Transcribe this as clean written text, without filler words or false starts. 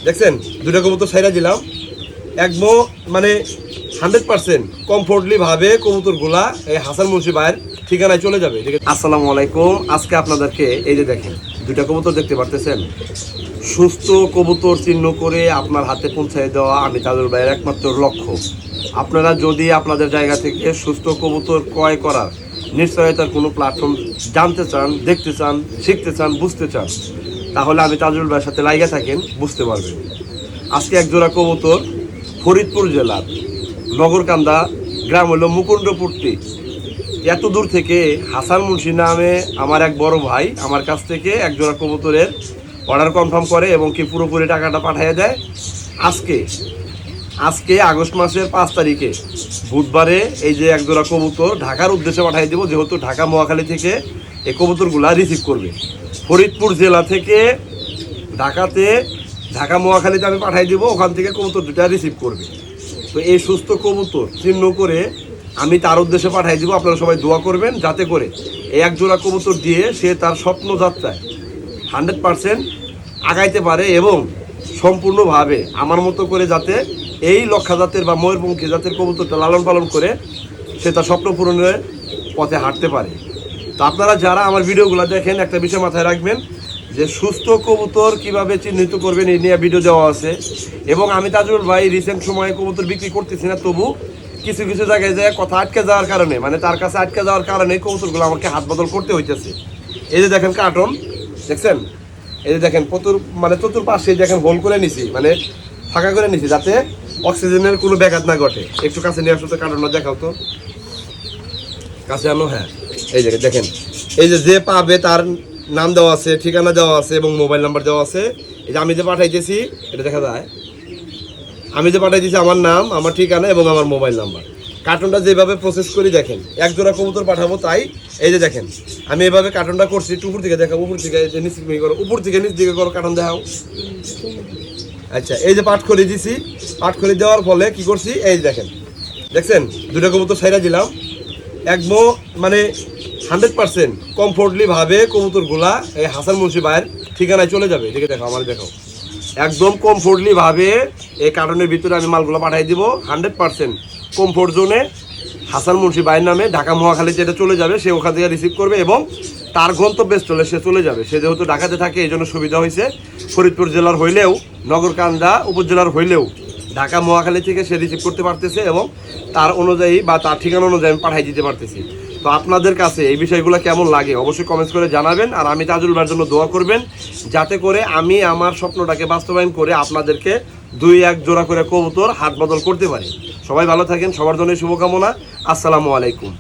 দেখছেন দুটা কবুতর ছাইরা দিলাম একদম মানে 100% কমফোর্টলি ভাবে কবুতরগুলা এই হাসান মুন্সি ভাইয়ের ঠিকানায় চলে যাবে। আসসালামু আলাইকুম। আজকে আপনাদেরকে এই যে দেখেন দুটা কবুতর দেখতে পারতেছেন, সুস্থ কবুতর চিহ্ন করে আপনার হাতে পৌঁছায় দেওয়া আমি তাজুল ভাইয়ের একমাত্র লক্ষ্য। আপনারা যদি আপনাদের জায়গা থেকে সুস্থ কবুতর ক্রয় করার নিশ্চয়তার কোনো প্ল্যাটফর্ম জানতে চান, দেখতে চান, শিখতে চান, বুঝতে চান, তাহলে আমি তাজুল ভাইয়ের সাথে লাইগা থাকেন, বুঝতে পারবেন। আজকে একজোড়া কবুতর ফরিদপুর জেলার নগরকান্দা গ্রাম হলো মুকুন্দপুরটি, এত দূর থেকে হাসান মুন্সি নামে আমার এক বড় ভাই আমার কাছ থেকে একজোড়া কবুতরের অর্ডার কনফার্ম করে এবং কি পুরোপুরি টাকাটা পাঠিয়ে দেয়। আজকে আগস্ট মাসের 5 তারিখে বুধবারে এই যে একজোড়া কবুতর ঢাকার উদ্দেশ্যে পাঠিয়ে দেবো, যেহেতু ঢাকা মহাখালী থেকে এই কবুতরগুলা রিসিভ করবে। ফরিদপুর জেলা থেকে ঢাকা মহাখালীতে আমি পাঠিয়ে দেবো, ওখান থেকে কবুতর দুটা রিসিভ করবে। তো এই সুস্থ কবুতর চিহ্ন করে আমি তার উদ্দেশ্যে পাঠিয়ে দেবো। আপনারা সবাই দোয়া করবেন যাতে করে এই একজোড়া কবুতর দিয়ে সে তার স্বপ্ন যাত্রায় 100% আগাইতে পারে এবং সম্পূর্ণভাবে আমার মতো করে যাতে এই লক্ষা জাতের বা ময়ূরপঙ্খী জাতের কবুতরটা লালন পালন করে সে তার স্বপ্ন পূরণের পথে হাঁটতে পারে। তো আপনারা যারা আমার ভিডিওগুলো দেখেন একটা বিষয় মাথায় রাখবেন যে সুস্থ কবুতর কিভাবে চিহ্নিত করবেন এই নিয়ে ভিডিও দেওয়া আছে। এবং আমি তাজুল ভাই রিসেন্ট সময়ে কবুতর বিক্রি করতেছি না, তবু কিছু কিছু জায়গায় যায় কথা আটকে যাওয়ার কারণে, মানে তার কাছে আটকে যাওয়ার কারণে কবুতরগুলো আমাকে হাত বদল করতে হইতেছে। এই যে দেখেন কার্টন দেখছেন, এই যে দেখেন চতুর্পাশে দেখেন হোল করে নিছি, মানে ফাঁকা করে নিছি যাতে অক্সিজেনের কোনো ব্যাঘাত না ঘটে। একটু কাছে নিয়ে আসো তো, কার্টনটা দেখাও তো, কাছে আনো। হ্যাঁ এই জায়গায় দেখেন, এই যে পাবে তার নাম দেওয়া আছে, ঠিকানা দেওয়া আছে এবং মোবাইল নাম্বার দেওয়া আছে। এই যে আমি যে পাঠাইতেছি এটা দেখা যায়, আমি যে পাঠাইতেছি আমার নাম, আমার ঠিকানা এবং আমার মোবাইল নাম্বার। কার্টনটা যেভাবে প্রসেস করি দেখেন, একজোড়া কবুতর পাঠাবো তাই এই যে দেখেন আমি এভাবে কার্টনটা করছি। একটু উপর থেকে দেখাবো, উপর থেকে নিচ দিকে করো, উপর থেকে নিচ দিকে করো, কার্টন দেখাও। আচ্ছা এই যে পাট করে দিছি, পাট করে দেওয়ার ফলে কি করছি এই দেখেন, দেখছেন দুটা কবুতর ছাইরা দিলাম একদম মানে 100% কমফোর্টলি ভাবে কবুতরগুলা এই হাসান মুন্সি ভাইয়ের ঠিকানায় চলে যাবে। এদিকে দেখো, আমার দেখাও, একদম কমফোর্টলি ভাবে এই কার্টনের ভিতরে আমি মালগুলো পাঠিয়ে দিব। 100% কমফোর্ট জোনে হাসান মুন্সি ভাইয়ের নামে ঢাকা মহাখালীতে এটা চলে যাবে। সে ওখান থেকে রিসিভ করবে এবং তার গন্তব্যস্থলে সে চলে যাবে। সে যেহেতু ঢাকাতে থাকে এই জন্য সুবিধা হয়েছে, ফরিদপুর জেলার হইলেও নগরকান্দা উপজেলার হইলেও ঢাকা মহাখালী থেকে সে রিসিভ করতে পারতেছে এবং তার অনুযায়ী বা তার ঠিকানা অনুযায়ী আমি পাঠিয়ে দিতে পারতেছি। তো আপনাদের কাছে এই বিষয়গুলো কেমন লাগে অবশ্যই কমেন্টস করে জানাবেন। আর আমি তাজুল ভাইয়ের জন্য দোয়া করবেন যাতে করে আমি আমার স্বপ্নটাকে বাস্তবায়ন করে আপনাদেরকে 2-1 জোড়া করে কবুতর হাত বদল করতে পারি। সবাই ভালো থাকেন, সবার জন্য শুভকামনা। আসসালামু আলাইকুম।